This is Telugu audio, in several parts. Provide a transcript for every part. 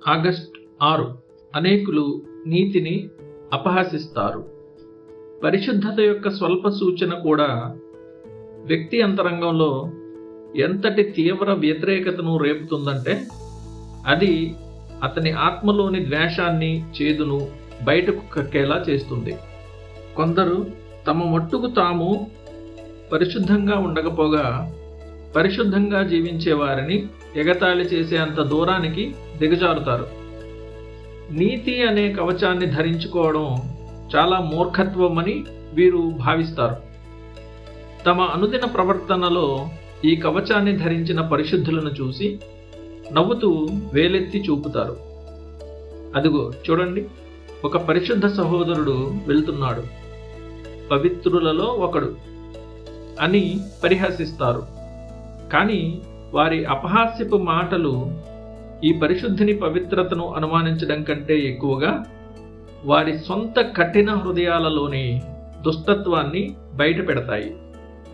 ఆగస్ట్ 6. అనేకులు నీతిని అపహసిస్తారు. పరిశుద్ధత యొక్క స్వల్ప సూచన కూడా వ్యక్తి అంతరంగంలో ఎంతటి తీవ్ర వ్యతిరేకతను రేపుతుందంటే అది అతని ఆత్మలోని ద్వేషాన్ని, చేదును బయటకు కక్కేలా చేస్తుంది. కొందరు తమ మట్టుకు తాము పరిశుద్ధంగా ఉండకపోగా పరిశుద్ధంగా జీవించే వారిని ఎగతాళి చేసే అంత దూరానికి దిగజారుతారు. నీతి అనే కవచాన్ని ధరించుకోవడం చాలా మూర్ఖత్వమని వీరు భావిస్తారు. తమ అనుదిన ప్రవర్తనలో ఈ కవచాన్ని ధరించిన పరిశుద్ధులను చూసి నవ్వుతూ వేలెత్తి చూపుతారు. అదిగో చూడండి, ఒక పరిశుద్ధ సహోదరుడు వెళ్తున్నాడు, పవిత్రులలో ఒకడు అని పరిహసిస్తారు. కానీ వారి అపహాస్యపు మాటలు ఈ పరిశుద్ధిని, పవిత్రతను అనుమానించడం కంటే ఎక్కువగా వారి సొంత కఠిన హృదయాలలోని దుష్టత్వాన్ని బయట పెడతాయి.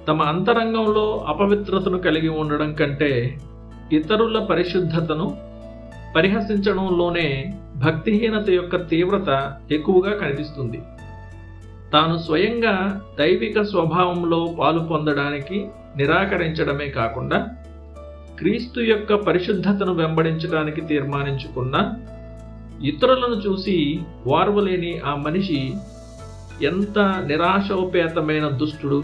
తమ అంతరంగంలో అపవిత్రతను కలిగి ఉండడం కంటే ఇతరుల పరిశుద్ధతను పరిహసించడంలోనే భక్తిహీనత యొక్క తీవ్రత ఎక్కువగా కనిపిస్తుంది. తాను స్వయంగా దైవిక స్వభావంలో పాలు పొందడానికి నిరాకరించడమే కాకుండా క్రీస్తు యొక్క పరిశుద్ధతను వెంబడించడానికి తీర్మానించుకున్న ఇతరులను చూసి వార్వలేని ఆ మనిషి ఎంత నిరాశోపేతమైన దుష్టుడు.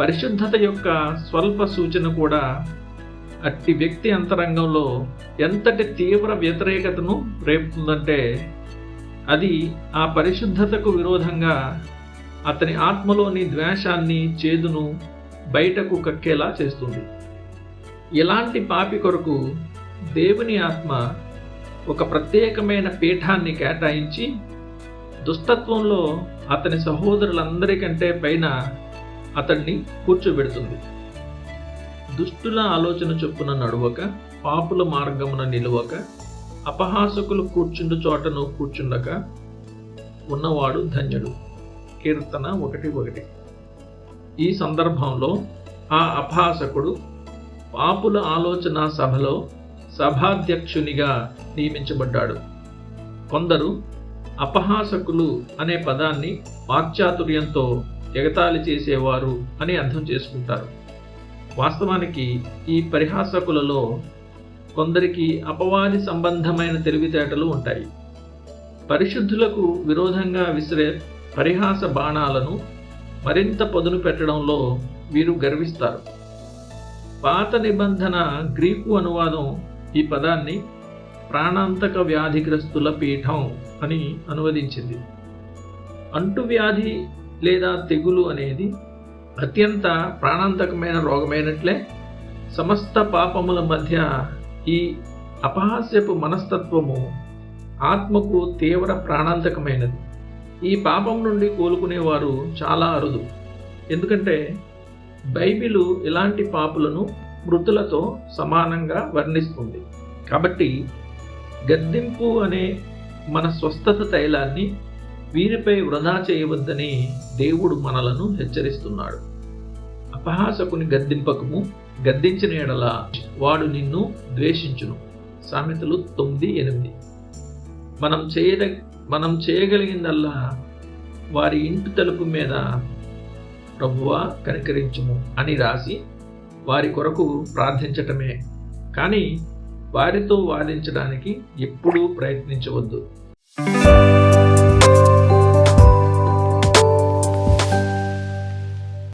పరిశుద్ధత యొక్క స్వల్ప సూచన కూడా అట్టి వ్యక్తి అంతరంగంలో ఎంతటి తీవ్ర వ్యతిరేకతను రేపుతుందంటే అది ఆ పరిశుద్ధతకు విరోధంగా అతని ఆత్మలోని ద్వేషాన్ని, చేదును బయటకు కక్కేలా చేస్తుంది. ఇలాంటి పాపి కొరకు దేవుని ఆత్మ ఒక ప్రత్యేకమైన పీఠాన్ని కేటాయించి దుష్టత్వంలో అతని సహోదరులందరికంటే పైన అతన్ని కూర్చోబెడుతుంది. దుష్టుల ఆలోచన చొప్పున నడువక, పాపుల మార్గమున నిలువక, అపహాసకులు కూర్చుండు చోటను కూర్చుండక ఉన్నవాడు ధన్యుడు. కీర్తన 1:1. ఈ సందర్భంలో ఆ అపహాసకుడు పాపుల ఆలోచన సభలో సభాధ్యక్షునిగా నియమించబడ్డాడు. కొందరు అపహాసకులు అనే పదాన్ని వాక్చాతుర్యంతో ఎగతాళి చేసేవారు అని అర్థం చేసుకుంటారు. వాస్తవానికి ఈ పరిహాసకులలో కొందరికి అపవాది సంబంధమైన తెలివితేటలు ఉంటాయి. పరిశుద్ధులకు విరోధంగా విసిరే పరిహాస బాణాలను మరింత పదును పెట్టడంలో వీరు గర్విస్తారు. పాత నిబంధన గ్రీకు అనువాదం ఈ పదాన్ని ప్రాణాంతక వ్యాధిగ్రస్తుల పీఠం అని అనువదించింది. అంటువ్యాధి లేదా తెగులు అనేది అత్యంత ప్రాణాంతకమైన రోగమైనట్లే సమస్త పాపముల మధ్య ఈ అపహాస్యపు మనస్తత్వము ఆత్మకు తీవ్ర ప్రాణాంతకమైనది. ఈ పాపం నుండి కోలుకునేవారు చాలా అరుదు. ఎందుకంటే బైబిలు ఇలాంటి పాపులను మృతులతో సమానంగా వర్ణిస్తుంది. కాబట్టి గద్దింపు అనే మన స్వస్థత తైలాన్ని వీరిపై వృధా చేయవద్దని దేవుడు మనలను హెచ్చరిస్తున్నాడు. అపహాసకుని గద్దింపకము, గద్దించిన ఎడల వాడు నిన్ను ద్వేషించును. సామెతలు 9:8. మనం చేయగలిగిందల్లా వారి ఇంటి తలుపు మీద ప్రభువా కనికరించుము అని రాసి వారి కొరకు ప్రార్థించటమే కానీ వారితో వాదించడానికి ఎప్పుడూ ప్రయత్నించవద్దు.